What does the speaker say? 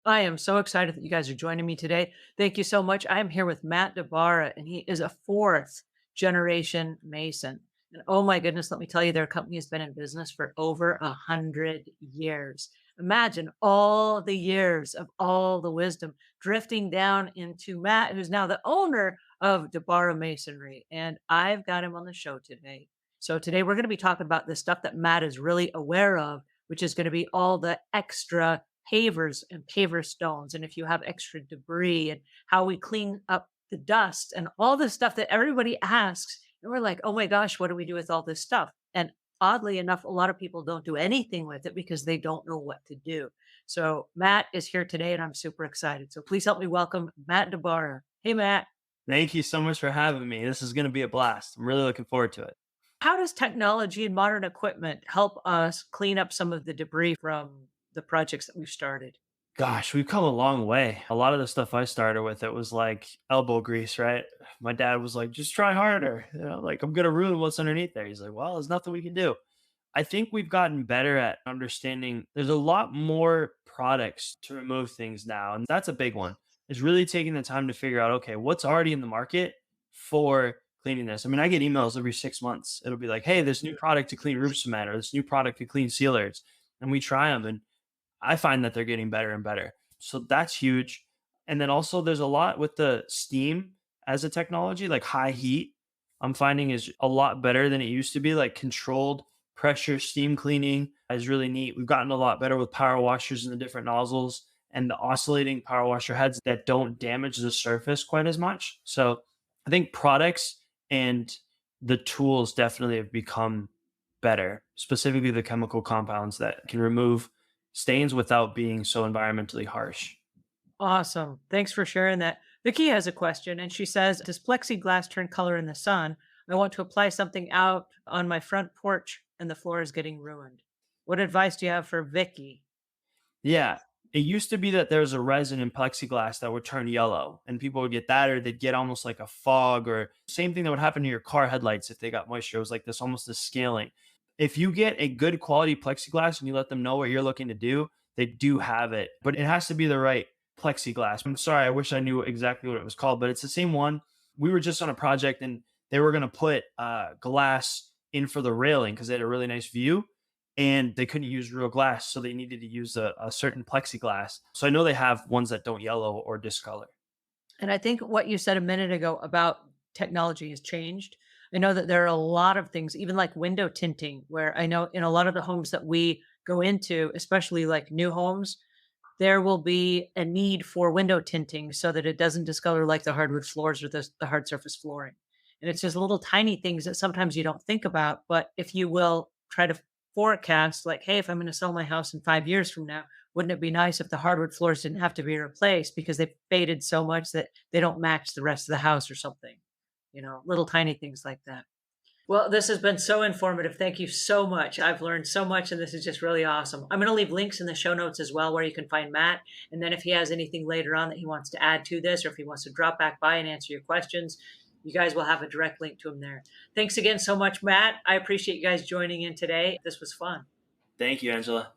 I am so excited that you guys are joining me today. Thank you so much. I am here with Matt DiBara, and he is a fourth generation Mason. And oh my goodness, let me tell you, their company has been in business for over 100 years. Imagine all the years of all the wisdom drifting down into Matt, who's now the owner of DiBara Masonry. And I've got him on the show today. So today we're going to be talking about the stuff that Matt is really aware of, which is going to be all the extra pavers and paver stones, and if you have extra debris, and how we clean up the dust and all the stuff that everybody asks. And we're like, oh my gosh, what do we do with all this stuff? And oddly enough, a lot of people don't do anything with it because they don't know what to do. So Matt is here today, and I'm super excited. So please help me welcome Matt DiBara. Hey, Matt. Thank you so much for having me. This is going to be a blast. I'm really looking forward to it. How does technology and modern equipment help us clean up some of the debris from the projects that we've started? Gosh, we've come a long way. A lot of the stuff I started with, it was like elbow grease, right? My dad was like, just try harder. Like, I'm going to ruin what's underneath there. He's like, well, there's nothing we can do. I think we've gotten better at understanding there's a lot more products to remove things now. And that's a big one. Is really taking the time to figure out, okay, what's already in the market for cleaning this. I mean, I get emails every 6 months. It'll be like, hey, this new product to clean roof cement or this new product to clean sealers. And we try them. And I find that they're getting better and better. So that's huge. And then also there's a lot with the steam as a technology, like high heat, I'm finding is a lot better than it used to be. Like controlled pressure steam cleaning is really neat. We've gotten a lot better with power washers and the different nozzles and the oscillating power washer heads that don't damage the surface quite as much. So I think products and the tools definitely have become better, specifically the chemical compounds that can remove stains without being so environmentally harsh. Awesome. Thanks for sharing that. Vicky has a question, and she says, does plexiglass turn color in the sun? I want to apply something out on my front porch and the floor is getting ruined. What advice do you have for Vicky? Yeah. It used to be that there was a resin in plexiglass that would turn yellow and people would get that or they'd get almost like a fog or same thing that would happen to your car headlights if they got moisture. It was like this almost this scaling. If you get a good quality plexiglass and you let them know what you're looking to do, they do have it, but it has to be the right plexiglass. I'm sorry, I wish I knew exactly what it was called, but it's the same one. We were just on a project and they were going to put glass in for the railing because they had a really nice view and they couldn't use real glass. So they needed to use a certain plexiglass. So I know they have ones that don't yellow or discolor. And I think what you said a minute ago about technology has changed. I know that there are a lot of things, even like window tinting, where I know in a lot of the homes that we go into, especially like new homes, there will be a need for window tinting so that it doesn't discolor like the hardwood floors or the hard surface flooring. And it's just little tiny things that sometimes you don't think about. But if you will try to forecast, like, hey, if I'm going to sell my house in 5 years from now, wouldn't it be nice if the hardwood floors didn't have to be replaced because they faded so much that they don't match the rest of the house or something? Little tiny things like that. Well, this has been so informative. Thank you so much. I've learned so much, and this is just really awesome. I'm going to leave links in the show notes as well where you can find Matt. And then if he has anything later on that he wants to add to this, or if he wants to drop back by and answer your questions, you guys will have a direct link to him there. Thanks again so much, Matt. I appreciate you guys joining in today. This was fun. Thank you, Angela.